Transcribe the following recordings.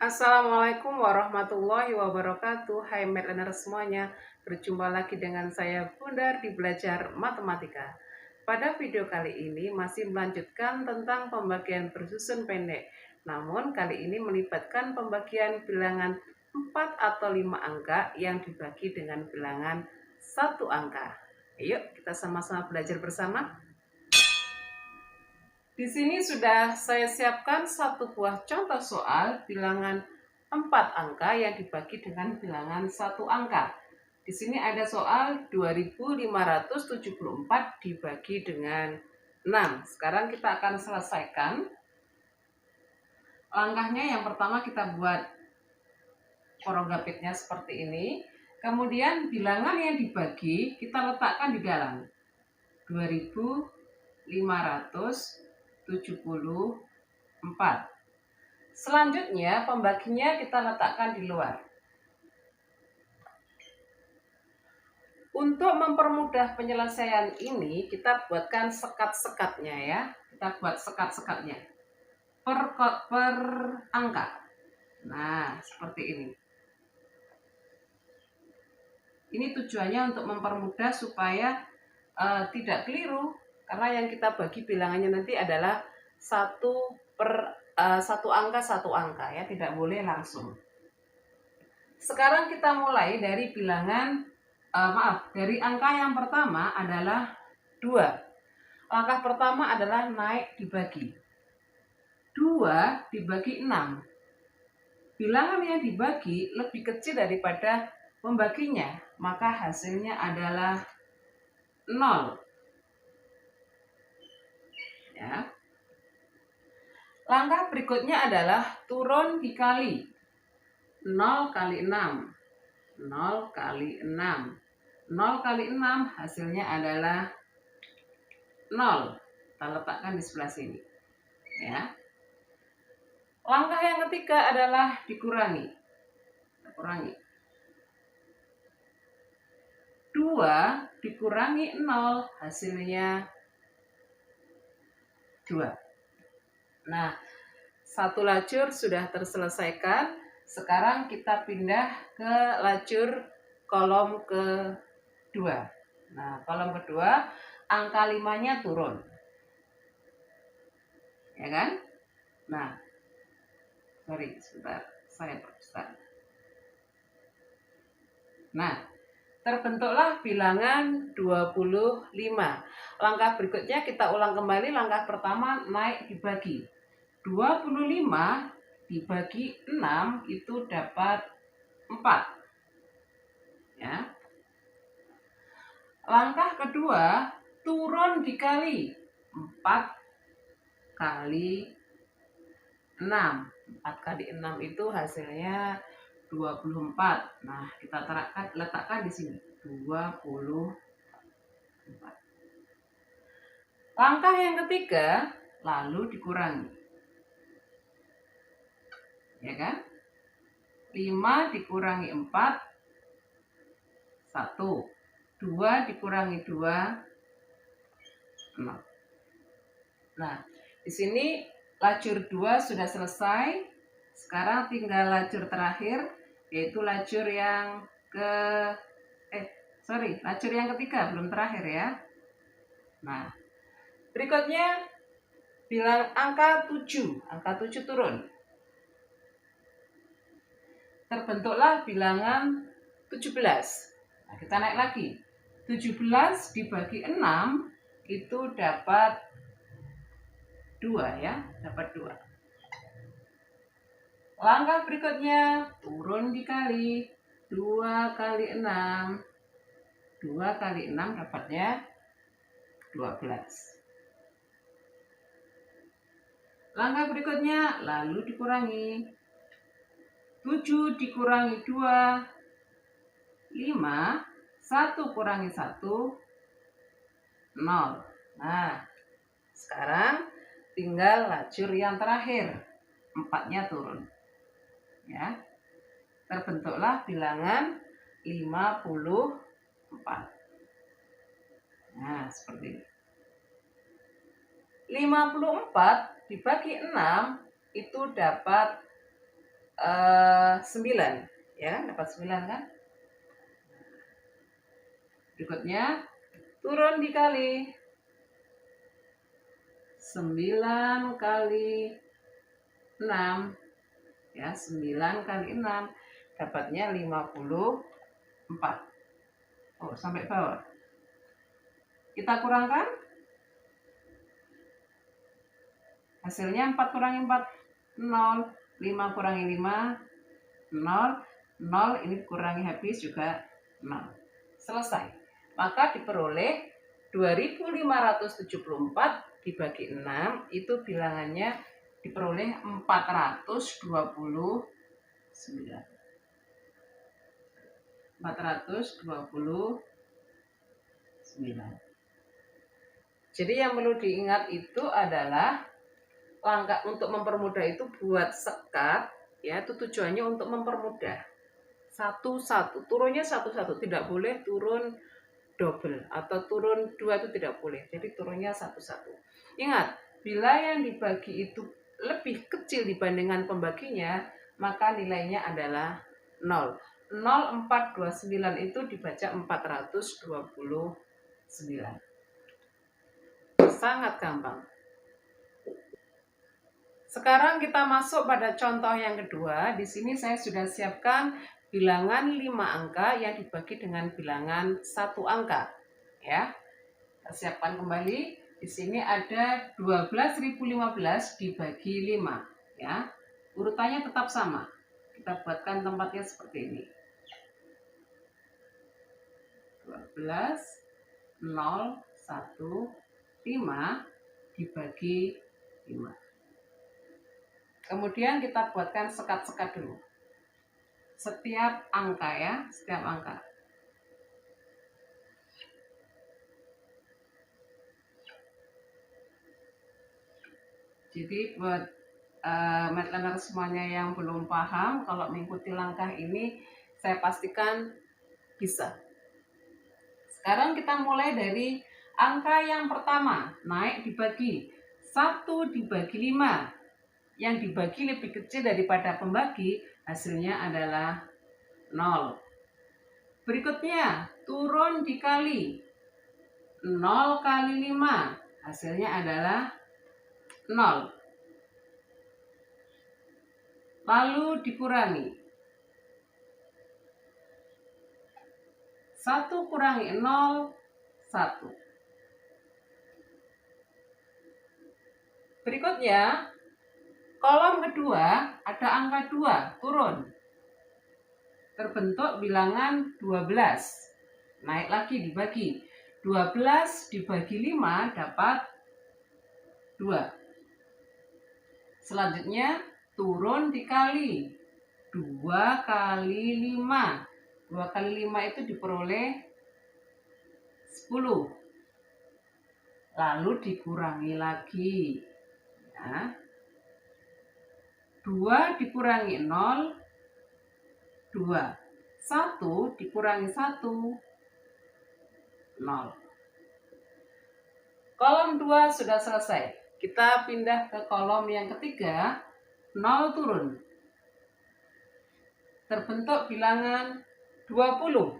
Assalamualaikum warahmatullahi wabarakatuh. Hai Math Learner semuanya. Berjumpa lagi dengan saya Bunda di Belajar Matematika. Pada video kali ini masih melanjutkan tentang pembagian bersusun pendek. Namun kali ini melibatkan pembagian bilangan 4 atau 5 angka yang dibagi dengan bilangan 1 angka. Ayo kita sama-sama belajar bersama. Di sini sudah saya siapkan satu buah contoh soal bilangan 4 angka yang dibagi dengan bilangan 1 angka. Di sini ada soal 2574 dibagi dengan 6. Sekarang kita akan selesaikan. Langkahnya yang pertama kita buat porogapitnya seperti ini. Kemudian bilangan yang dibagi kita letakkan di dalam 2574. Selanjutnya pembaginya kita letakkan di luar. Untuk mempermudah penyelesaian ini kita buatkan sekat-sekatnya ya. Kita buat sekat-sekatnya per angka. Nah, seperti ini. Ini tujuannya untuk mempermudah supaya tidak keliru, karena yang kita bagi bilangannya nanti adalah satu angka ya, tidak boleh langsung. Sekarang kita mulai dari bilangan dari angka yang pertama adalah 2. Langkah pertama adalah naik dibagi. 2 dibagi 6. Bilangan yang dibagi lebih kecil daripada pembaginya, maka hasilnya adalah 0. Ya. Langkah berikutnya adalah turun dikali 0 kali 6. 0 kali 6. 0 kali 6 hasilnya adalah 0. Kita letakkan di sebelah sini. Ya. Langkah yang ketiga adalah dikurangi. Kurangi. 2 dikurangi 0 hasilnya 2. Nah, satu lacur sudah terselesaikan. Sekarang kita pindah ke lacur kolom kedua. Nah, kolom kedua angka 5-nya turun. Ya kan? Nah, sorry, sebentar. Saya perbesar. Nah, terbentuklah bilangan 25. Langkah berikutnya kita ulang kembali. Langkah pertama naik dibagi. 25 dibagi 6 itu dapat 4. Ya. Langkah kedua turun dikali 4 kali 6. 4 kali 6 itu hasilnya 24. Nah, kita letakkan di sini 24. Langkah yang ketiga lalu dikurangi. Ya kan? 5 dikurangi 4 1. 2 dikurangi 2 0. Nah, di sini lacur 2 sudah selesai. Sekarang tinggal lacur terakhir, yaitu lacur yang lacur yang ketiga, belum terakhir ya. Nah, berikutnya bilang angka 7. Angka 7 turun. Terbentuklah bilangan 17. Nah, kita naik lagi. 17 dibagi 6 itu dapat 2 ya, dapat 2. Langkah berikutnya turun dikali 2 kali 6. 2 kali 6 dapatnya 12. Langkah berikutnya lalu dikurangi. 7 dikurangi 2 5. 1 kurangi 1 0. Nah, sekarang tinggal lacur yang terakhir. 4-nya turun. Ya. Terbentuklah bilangan 54. Nah, seperti ini. 54 dibagi 6 itu dapat 9 ya, dapat 9 kan. Berikutnya turun dikali 9 kali 6 ya, 9 kali 6 dapatnya 54. Oh, sampai bawah. Kita kurangkan. Hasilnya 4 kurangi 4 0, 5 kurangi 5 0, 0 ini kurangi habis juga 0. Selesai. Maka diperoleh 2574 dibagi 6 itu bilangannya diperoleh 429. 429. Jadi yang perlu diingat itu adalah langkah untuk mempermudah itu buat sekat ya, itu tujuannya untuk mempermudah. Satu-satu, turunnya satu-satu, tidak boleh turun double atau turun 2 itu tidak boleh. Jadi turunnya satu-satu. Ingat, bila yang dibagi itu lebih kecil dibandingkan pembaginya, maka nilainya adalah 0. 0429 itu dibaca 429. Sangat gampang. Sekarang kita masuk pada contoh yang kedua. Di sini saya sudah siapkan bilangan 5 angka yang dibagi dengan bilangan 1 angka. Ya. Kita siapkan kembali. Di sini ada 12.015 dibagi 5. Ya. Urutannya tetap sama. Kita buatkan tempatnya seperti ini. 12, 0, 1, 5 dibagi 5. Kemudian kita buatkan sekat-sekat dulu. Setiap angka ya, setiap angka. Jadi buat math learner semuanya yang belum paham, kalau mengikuti langkah ini, saya pastikan bisa. Sekarang kita mulai dari angka yang pertama, naik dibagi. 1 dibagi 5. Yang dibagi lebih kecil daripada pembagi, hasilnya adalah 0. Berikutnya, turun dikali 0 kali 5, hasilnya adalah 0. Lalu dikurangi 1 kurangi 0, 1. Berikutnya, kolom kedua ada angka 2, turun. Terbentuk bilangan 12. Naik lagi dibagi. 12 dibagi 5 dapat 2. Selanjutnya turun dikali 2 kali 5. 2 kali 5 itu diperoleh 10. Lalu dikurangi lagi. Ya. 2 dikurangi 0, 2. 1 dikurangi 1, 0. Kolom 2 sudah selesai. Kita pindah ke kolom yang ketiga, 0 turun. Terbentuk bilangan 20.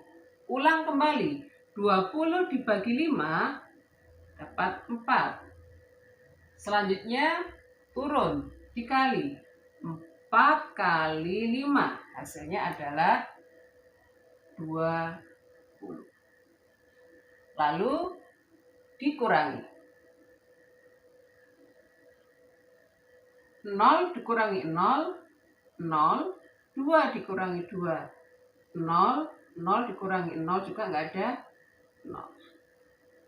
Ulang kembali. 20 dibagi 5 dapat 4. Selanjutnya turun dikali 4 kali 5. Hasilnya adalah 20. Lalu dikurangi. 0 dikurangi 0, 0. 2 dikurangi 2, 0. 0 dikurangi 0 juga nggak ada 0.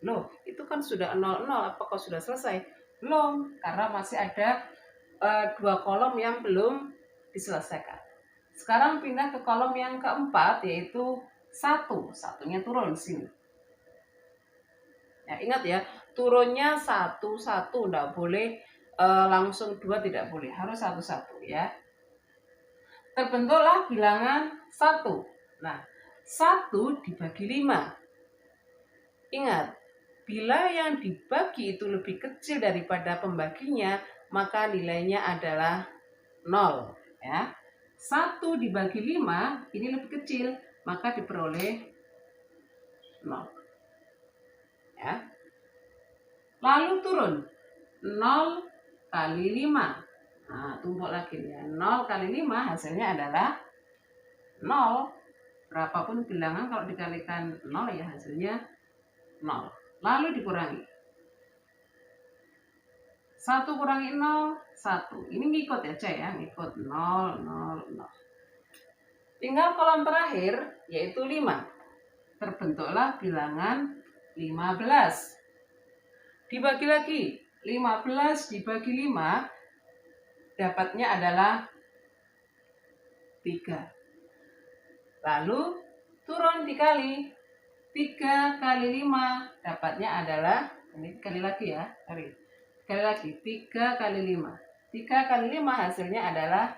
Loh, itu kan sudah 0, 0. Apakah sudah selesai? Belum, karena masih ada 2 kolom yang belum diselesaikan. Sekarang pindah ke kolom yang keempat, yaitu 1. Satunya turun di sini. Ya, ingat ya, turunnya 1, 1. Nggak boleh langsung 2, tidak boleh. Harus 1, 1 ya. Terbentuklah bilangan 1. Nah, 1 dibagi 5. Ingat, bila yang dibagi itu lebih kecil daripada pembaginya, maka nilainya adalah 0. Ya. 1 dibagi 5 ini lebih kecil, maka diperoleh 0. Ya. Lalu turun 0 kali 5. Nah, tumpuk lagi ya. 0 kali 5 hasilnya adalah 0. Berapapun bilangan kalau dikalikan 0 ya hasilnya 0. Lalu dikurangi. 1 kurangi 0, 1. Ini ngikut aja ya, ngikut 0, 0, 0. Tinggal kolom terakhir, yaitu 5. Terbentuklah bilangan 15. Dibagi lagi, 15 dibagi 5, dapatnya adalah 3. Lalu turun dikali, 3 kali 5, dapatnya adalah, ini sekali lagi ya, sekali lagi, 3 kali 5. 3 kali 5 hasilnya adalah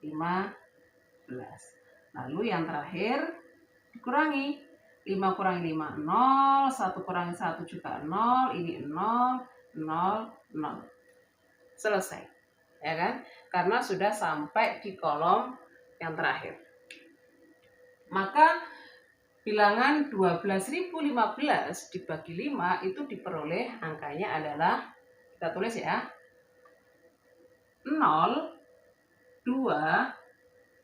15. Lalu yang terakhir dikurangi. 5 kurangi 5, 0. 1 kurangi 1 juga 0. Ini 0, 0, 0. Selesai. Ya kan? Karena sudah sampai di kolom yang terakhir. Maka bilangan 12.015 dibagi 5 itu diperoleh angkanya adalah, kita tulis ya, 0, 2,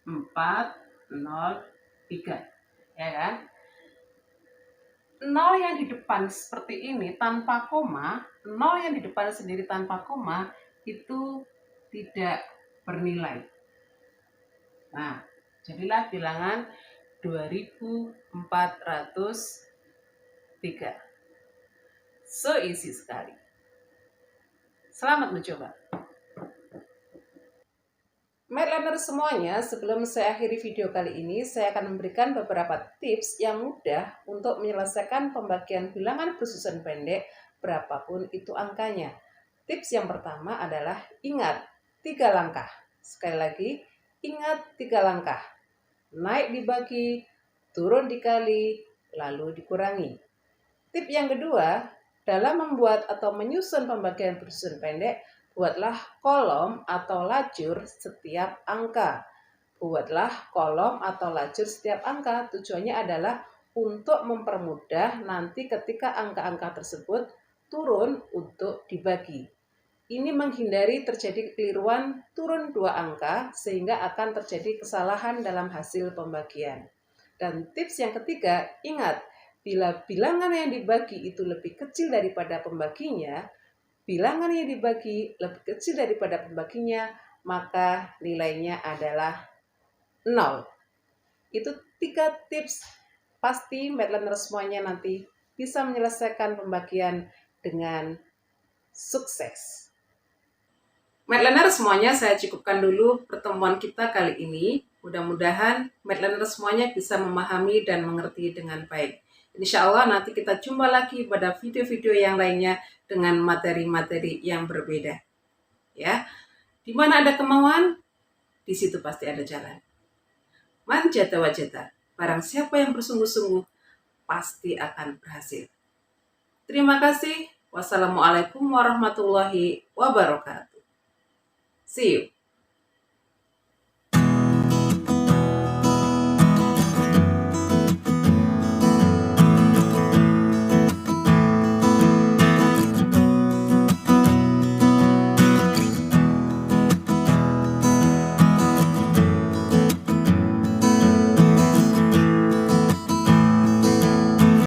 4, 0, 3. Ya kan? 0 yang di depan seperti ini tanpa koma, 0 yang di depan sendiri tanpa koma itu tidak bernilai. Nah, jadilah bilangan 2403. So easy sekali. Selamat mencoba. Math Learner semuanya, sebelum saya akhiri video kali ini, saya akan memberikan beberapa tips yang mudah untuk menyelesaikan pembagian bilangan bersusun pendek berapapun itu angkanya. Tips yang pertama adalah ingat 3 langkah. Sekali lagi, ingat 3 langkah. Naik dibagi, turun dikali, lalu dikurangi. Tip yang kedua, dalam membuat atau menyusun pembagian bersusun pendek, buatlah kolom atau lajur setiap angka. Buatlah kolom atau lajur setiap angka. Tujuannya adalah untuk mempermudah nanti ketika angka-angka tersebut turun untuk dibagi. Ini menghindari terjadi kekeliruan turun 2 angka sehingga akan terjadi kesalahan dalam hasil pembagian. Dan tips yang ketiga, ingat, bila bilangan yang dibagi itu lebih kecil daripada pembaginya, bilangan yang dibagi lebih kecil daripada pembaginya, maka nilainya adalah 0. Itu 3 tips. Pasti Math Learner semuanya nanti bisa menyelesaikan pembagian dengan sukses. Math Learner semuanya, saya cukupkan dulu pertemuan kita kali ini. Mudah-mudahan Math Learner semuanya bisa memahami dan mengerti dengan baik. Insya Allah nanti kita jumpa lagi pada video-video yang lainnya dengan materi-materi yang berbeda. Ya, di mana ada kemauan, di situ pasti ada jalan. Man jata wajata, barang siapa yang bersungguh-sungguh pasti akan berhasil. Terima kasih. Wassalamualaikum warahmatullahi wabarakatuh. See you.